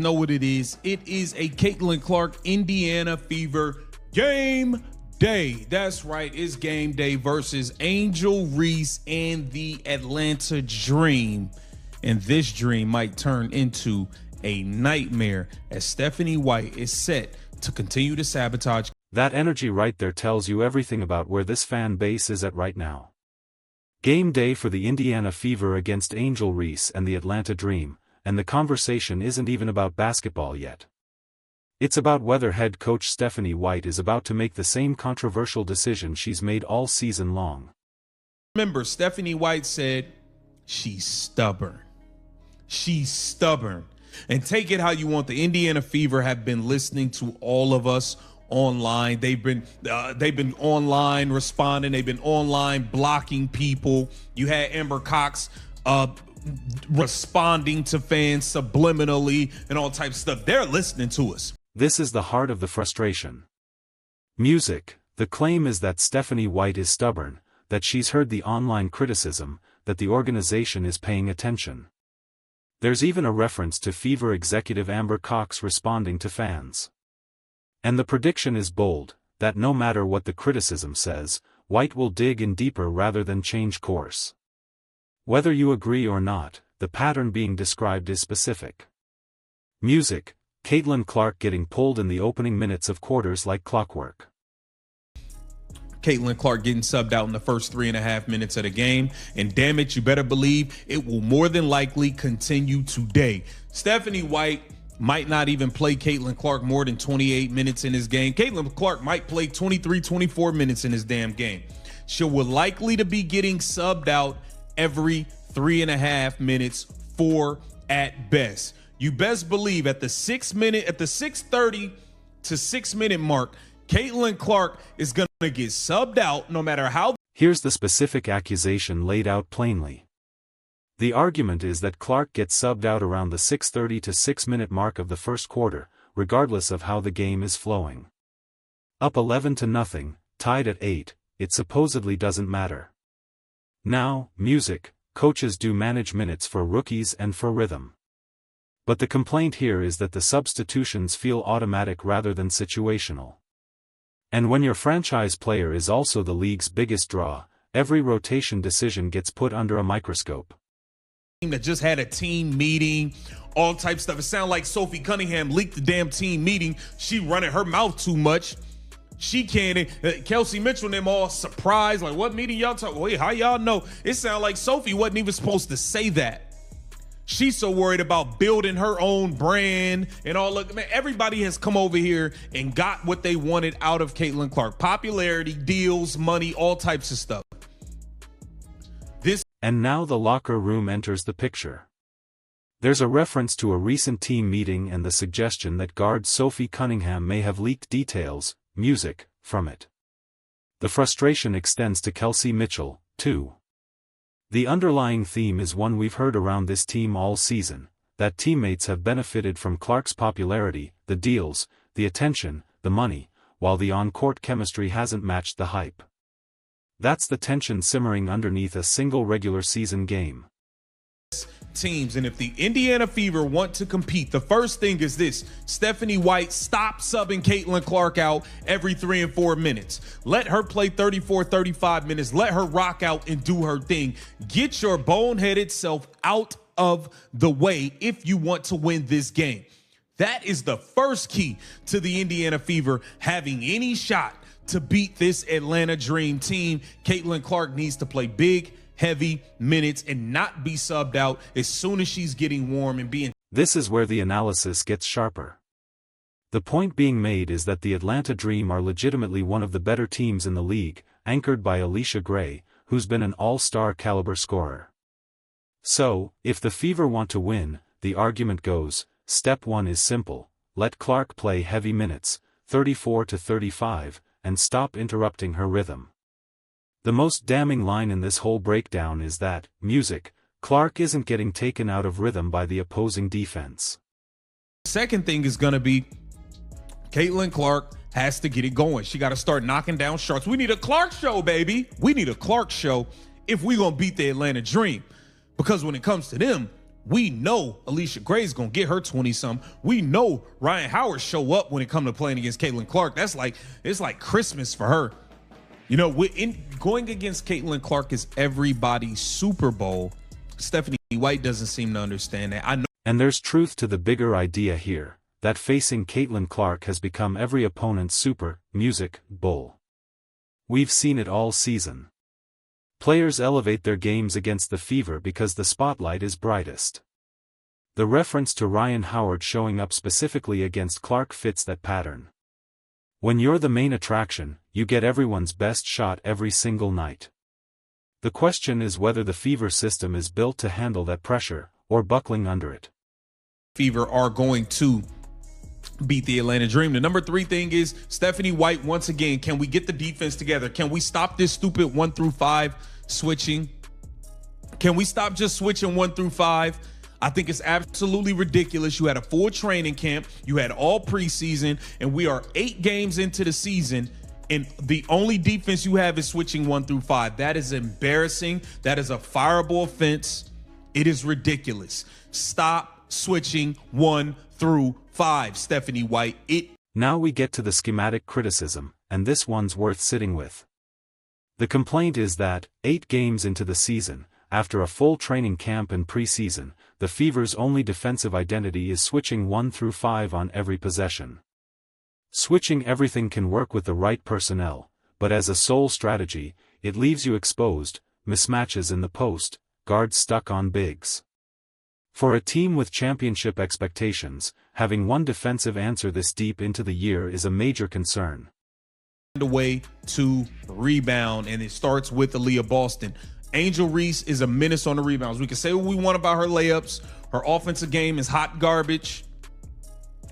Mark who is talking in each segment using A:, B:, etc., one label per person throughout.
A: Know what it is. It is a Caitlin Clark Indiana Fever game day. That's right. It's game day versus Angel Reese and the Atlanta Dream. And this dream might turn into a nightmare as Stephanie White is set to continue to sabotage.
B: That energy right there tells you everything about where this fan base is at right now. Game day for the Indiana Fever against Angel Reese and the Atlanta Dream. And the conversation isn't even about basketball yet. It's about whether head coach Stephanie White is about to make the same controversial decision she's made all season long.
A: Remember, Stephanie White said she's stubborn. She's stubborn. And take it how you want. The Indiana Fever have been listening to all of us online. They've been online responding. They've been online blocking people. You had Amber Cox responding to fans subliminally and all types of stuff. They're listening to us.
B: This is the heart of the frustration. Music. The claim is that Stephanie White is stubborn, that she's heard the online criticism, that the organization is paying attention. There's even a reference to Fever executive Amber Cox responding to fans. And the prediction is bold, that no matter what the criticism says, White will dig in deeper rather than change course. Whether you agree or not, the pattern being described is specific. Music. Caitlin Clark getting pulled in the opening minutes of quarters like clockwork.
A: Caitlin Clark getting subbed out in the first 3.5 minutes of the game, and damn it, you better believe it will more than likely continue today. Stephanie White might not even play Caitlin Clark more than 28 minutes in his game. Caitlin Clark might play 23, 24 minutes in his damn game. She will likely to be getting subbed out every 3.5 minutes, 4 at best. You best believe at the 6:30 to 6 minute mark, Caitlin Clark is going to get subbed out no matter how.
B: Here's the specific accusation laid out plainly. The argument is that Clark gets subbed out around the 6:30 to 6 minute mark of the first quarter, regardless of how the game is flowing. Up 11-0, tied at 8, it supposedly doesn't matter. Now, music, coaches do manage minutes for rookies and for rhythm. But the complaint here is that the substitutions feel automatic rather than situational. And when your franchise player is also the league's biggest draw, every rotation decision gets put under a microscope.
A: That just had a team meeting, all types of stuff. It sounded like Sophie Cunningham leaked the damn team meeting. She running her mouth too much. She can't. Kelsey Mitchell and them all surprised, like, what meeting y'all talking? Wait, how y'all know? It sounded like Sophie wasn't even supposed to say that. She's so worried about building her own brand and all. Look, man, everybody has come over here and got what they wanted out of Caitlin Clark. Popularity, deals, money, all types of stuff.
B: And now the locker room enters the picture. There's a reference to a recent team meeting and the suggestion that guard Sophie Cunningham may have leaked details, music, from it. The frustration extends to Kelsey Mitchell, too. The underlying theme is one we've heard around this team all season, that teammates have benefited from Clark's popularity, the deals, the attention, the money, while the on-court chemistry hasn't matched the hype. That's the tension simmering underneath a single regular season game.
A: Teams, and if the Indiana Fever want to compete, the first thing is this: Stephanie White, stop subbing Caitlin Clark out every 3 and 4 minutes. Let her play 34, 35 minutes. Let her rock out and do her thing. Get your boneheaded self out of the way if you want to win this game. That is the first key to the Indiana Fever having any shot to beat this Atlanta Dream team. Caitlin Clark needs to play big, heavy minutes and not be subbed out as soon as she's getting warm and being.
B: This is where the analysis gets sharper. The point being made is that the Atlanta Dream are legitimately one of the better teams in the league, anchored by Alicia Gray, who's been an all-star caliber scorer. So, if the Fever want to win, the argument goes, step 1 is simple: let Clark play heavy minutes, 34 to 35, and stop interrupting her rhythm. The most damning line in this whole breakdown is that, music, Clark isn't getting taken out of rhythm by the opposing defense.
A: Second thing is going to be Caitlin Clark has to get it going. She got to start knocking down shots. We need a Clark show, baby. We need a Clark show if we're going to beat the Atlanta Dream. Because when it comes to them, We know Alicia Gray's gonna get her 20-some. We know Ryan Howard show up when it comes to playing against Caitlin Clark. It's like Christmas for her. You know, going against Caitlin Clark is everybody's Super Bowl. Stephanie White doesn't seem to understand that. I know.
B: And there's truth to the bigger idea here, that facing Caitlin Clark has become every opponent's Super Bowl. We've seen it all season. Players elevate their games against the Fever because the spotlight is brightest. The reference to Ryan Howard showing up specifically against Clark fits that pattern. When you're the main attraction, you get everyone's best shot every single night. The question is whether the Fever system is built to handle that pressure, or buckling under it.
A: Fever are going to beat the Atlanta Dream. The number 3 thing is Stephanie White. Once again, can we get the defense together? Can we stop this stupid 1 through 5 switching? Can we stop just switching 1 through 5? I think it's absolutely ridiculous. You had a full training camp, you had all preseason, and we are 8 games into the season, and the only defense you have is switching 1 through 5. That is embarrassing. That is a fireable offense. It is ridiculous. Stop switching 1 through 5, Stephanie White.
B: Now we get to the schematic criticism, and this one's worth sitting with. The complaint is that, 8 games into the season, after a full training camp and preseason, the Fever's only defensive identity is switching 1 through 5 on every possession. Switching everything can work with the right personnel, but as a sole strategy, it leaves you exposed, mismatches in the post, guards stuck on bigs. For a team with championship expectations, having one defensive answer this deep into the year is a major concern.
A: A way to rebound, and it starts with Aaliyah Boston. Angel Reese is a menace on the rebounds. We can say what we want about her layups. Her offensive game is hot garbage.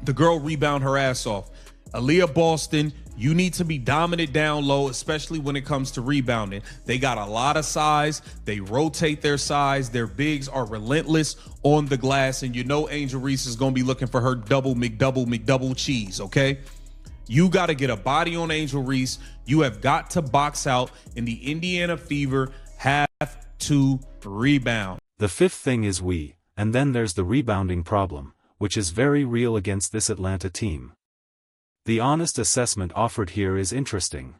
A: The girl rebound her ass off. Aaliyah Boston, you need to be dominant down low, especially when it comes to rebounding. They got a lot of size. They rotate their size. Their bigs are relentless on the glass. And you know Angel Reese is going to be looking for her double McDouble cheese, okay? You got to get a body on Angel Reese. You have got to box out, and the Indiana Fever have to rebound.
B: The 5th thing is and then there's the rebounding problem, which is very real against this Atlanta team. The honest assessment offered here is interesting.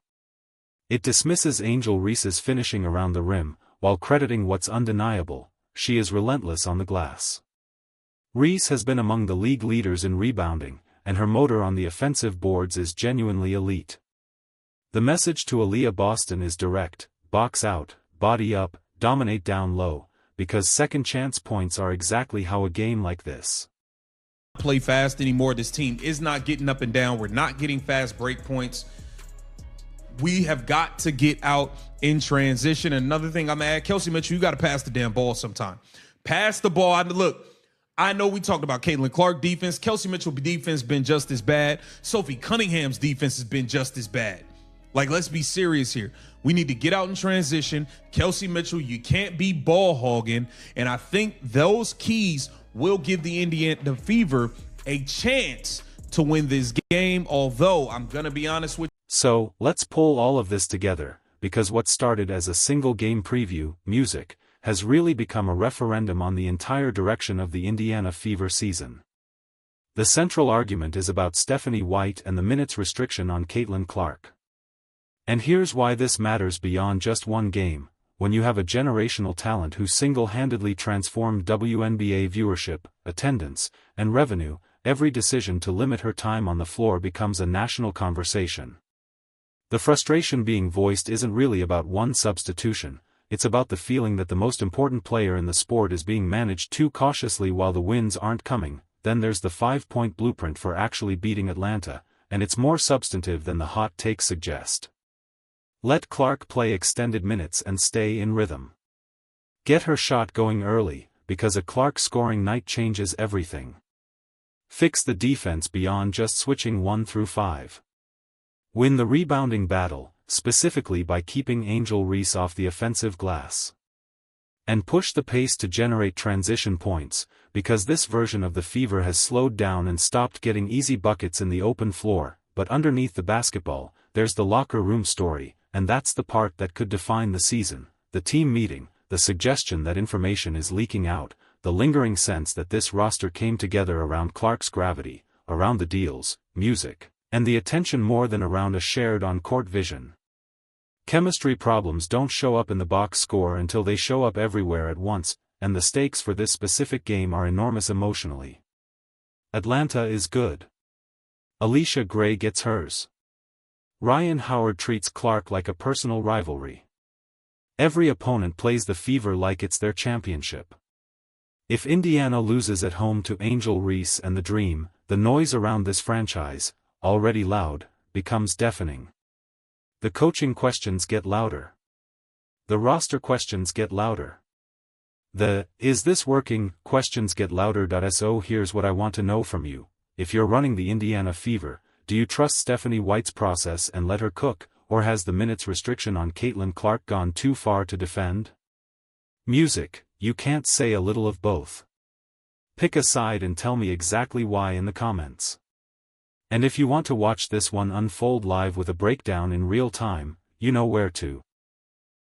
B: It dismisses Angel Reese's finishing around the rim, while crediting what's undeniable: she is relentless on the glass. Reese has been among the league leaders in rebounding, and her motor on the offensive boards is genuinely elite. The message to Aaliyah Boston is direct: box out, body up, dominate down low, because second chance points are exactly how a game like this
A: play fast anymore. This team is not getting up and down. We're not getting fast break points. We have got to get out in transition. Another thing I'm gonna add, Kelsey Mitchell, you got to pass the damn ball sometime. Pass the ball. Look, I know we talked about Caitlin Clark defense. Kelsey Mitchell defense been just as bad. Sophie Cunningham's defense has been just as bad. Like, let's be serious here. We need to get out in transition. Kelsey Mitchell, you can't be ball hogging. And I think those keys will give the Fever a chance to win this game, although I'm going to be honest with you.
B: So, let's pull all of this together, because what started as a single game preview, music, has really become a referendum on the entire direction of the Indiana Fever season. The central argument is about Stephanie White and the minutes restriction on Caitlin Clark. And here's why this matters beyond just one game. When you have a generational talent who single-handedly transformed WNBA viewership, attendance, and revenue, every decision to limit her time on the floor becomes a national conversation. The frustration being voiced isn't really about one substitution, it's about the feeling that the most important player in the sport is being managed too cautiously while the wins aren't coming. Then there's the 5-point blueprint for actually beating Atlanta, and it's more substantive than the hot takes suggest. Let Clark play extended minutes and stay in rhythm. Get her shot going early, because a Clark scoring night changes everything. Fix the defense beyond just switching 1 through 5. Win the rebounding battle, specifically by keeping Angel Reese off the offensive glass. And push the pace to generate transition points, because this version of the Fever has slowed down and stopped getting easy buckets in the open floor. But underneath the basketball, there's the locker room story. And that's the part that could define the season: the team meeting, the suggestion that information is leaking out, the lingering sense that this roster came together around Clark's gravity, around the deals, music, and the attention more than around a shared on-court vision. Chemistry problems don't show up in the box score until they show up everywhere at once, and the stakes for this specific game are enormous emotionally. Atlanta is good. Alicia Gray gets hers. Ryan Howard treats Clark like a personal rivalry. Every opponent plays the Fever like it's their championship. If Indiana loses at home to Angel Reese and the Dream, the noise around this franchise, already loud, becomes deafening. The coaching questions get louder. The roster questions get louder. The "is this working" questions get louder. So here's what I want to know from you. If you're running the Indiana Fever, do you trust Stephanie White's process and let her cook, or has the minutes restriction on Caitlin Clark gone too far to defend? Music, you can't say a little of both. Pick a side and tell me exactly why in the comments. And if you want to watch this one unfold live with a breakdown in real time, you know where to.